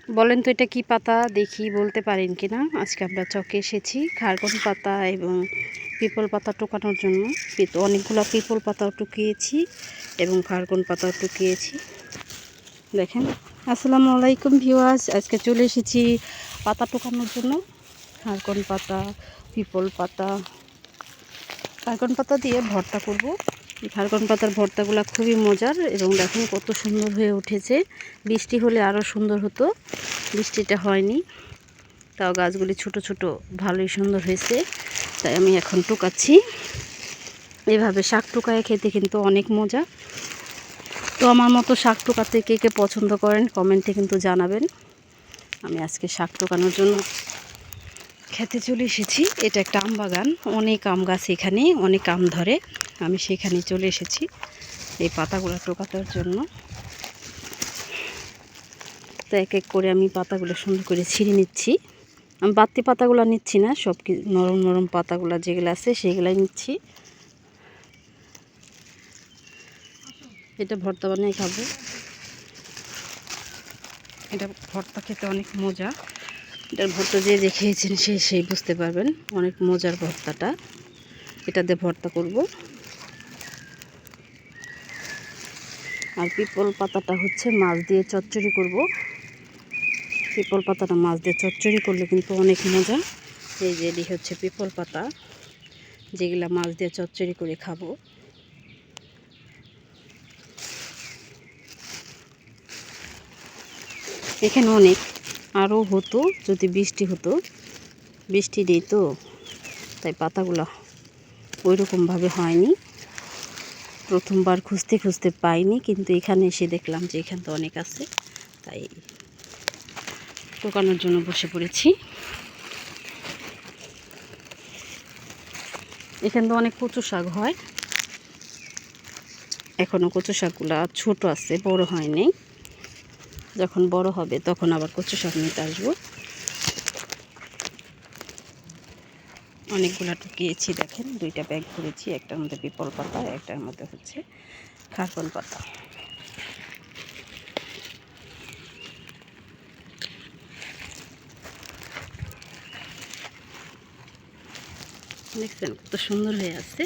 বলেন তো এটা কি পাতা, দেখি বলতে পারেন কিনা। আজকে আমরা চকে এসেছি খারকন পাতা এবং পিপল পাতা টোকানোর জন্য। অনেকগুলো পিপল পাতাও টুকিয়েছি এবং খারকন পাতাও টুকিয়েছি। দেখেন। আসসালামু আলাইকুম ভিউয়ার্স, আজকে চলে এসেছি পাতা টোকানোর জন্য। খারকন পাতা, পিপল পাতা, খারকন পাতা দিয়ে ভর্তা করব। খারকন পাতার ভর্তাগুলো খুবই মজার এবং দেখুন কত সুন্দর হয়ে উঠেছে। বৃষ্টি হলে আরও সুন্দর হতো, বৃষ্টিটা হয়নি, তাও গাছগুলি ছোট ছোট ভালোই সুন্দর হয়েছে। তাই আমি এখন টোকাচ্ছি। এভাবে শাক টোকায় খেতে কিন্তু অনেক মজা। তো আমার মতো শাক টোকাতে কে কে পছন্দ করেন কমেন্টে কিন্তু জানাবেন। আমি আজকে শাক টোকানোর জন্য খেতে চলে এসেছি। এটা একটা আম বাগান, অনেক আম গাছ, এখানে অনেক আম ধরে। আমি সেখানে চলে এসেছি এই পাতাগুলো টোকানোর জন্য। তো এক এক করে আমি পাতাগুলো সুন্দর করে ছিঁড়ে নিচ্ছি। আমি বাড়তি পাতাগুলো নিচ্ছি না, সব নরম নরম পাতাগুলো যেগুলো আছে সেগুলাই নিচ্ছি। এটা ভর্তা বানিয়ে খাবো। এটা ভর্তা খেতে অনেক মজা। এটার ভর্তা যে খেয়েছেন সেই বুঝতে পারবেন, অনেক মজার ভর্তাটা। এটা দিয়ে ভর্তা করব। আর পিপল পাতাটা হচ্ছে মাছ দিয়ে চচ্চড়ি করব। পিপল পাতাটা মাছ দিয়ে চচ্চড়ি করলে কিন্তু অনেক মজা। এই যে এটি হচ্ছে পিপল পাতা, যেগুলা মাছ দিয়ে চচ্চড়ি করে খাবো। এখানে অনেক আরও হতো যদি বৃষ্টি হতো, বৃষ্টি নেই তো, তাই পাতাগুলো ওই রকমভাবে হয়নি। প্রথমবার খুঁজতে খুঁজতে পাইনি, কিন্তু এখানে এসে দেখলাম যে এখানে তো অনেক আছে, তাই টোকানোর জন্য বসে পড়েছি। এখানে তো অনেক কচু শাক হয়, এখনও কচু শাকগুলা ছোট আছে, বড় হয়নি। যখন বড় হবে তখন আবার কচু শাক নিতে আসবো। অনেকগুলা টুকিয়েছি, দেখেন দুইটা ব্যাগ ভরেছি, একটার মধ্যে পিপল পাতা, একটার মধ্যে হচ্ছে খারকন পাতা। দেখছেন কত সুন্দর হয়ে আছে।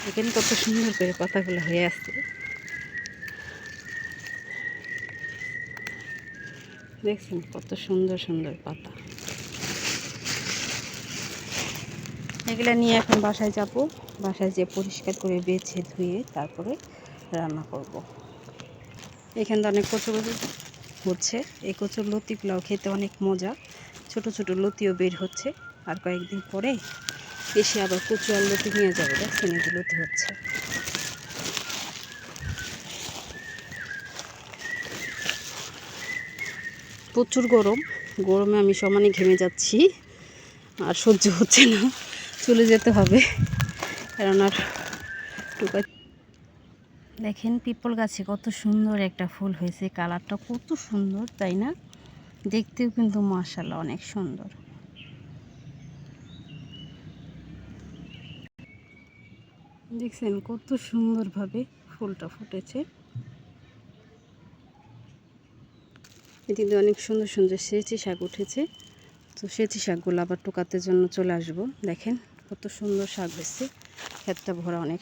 এখানে কত সুন্দর করে পাতাগুলো হয়ে আছে, দেখছেন কত সুন্দর সুন্দর পাতা। এগুলো নিয়ে এখন বাসায় যাব, বাসায় যেয়ে পরিষ্কার করে বেছে ধুয়ে তারপরে রান্না করব। এখানে অনেক কচু হচ্ছে, এই কচুর লতিগুলাও খেতে অনেক মজা। ছোট ছোট লতিও বের হচ্ছে, আর কয়েকদিন পরে এসে আবার কচু আর লতি নিয়ে যাবে। দেখছেন এই যে লতি হচ্ছে। প্রচুর গরম, গরমে আমি সমানে ঘেমে যাচ্ছি, আর সহ্য হচ্ছে না, চলে যেতে হবে, কারণ আর টুকাই। দেখেন পিপল গাছে কত সুন্দর একটা ফুল হয়েছে, কালারটা কত সুন্দর তাই না? দেখতেও কিন্তু মাশাআল্লাহ অনেক সুন্দর। দেখছেন কত সুন্দরভাবে ফুলটা ফুটেছে। এদিকে অনেক সুন্দর সুন্দর সেচি শাক উঠেছে। তো সেচি শাকগুলো আবার টোকাতে জন্য চলে আসবো। দেখেন কত সুন্দর শাক হয়েছে, ক্ষেতটা ভরা অনেক।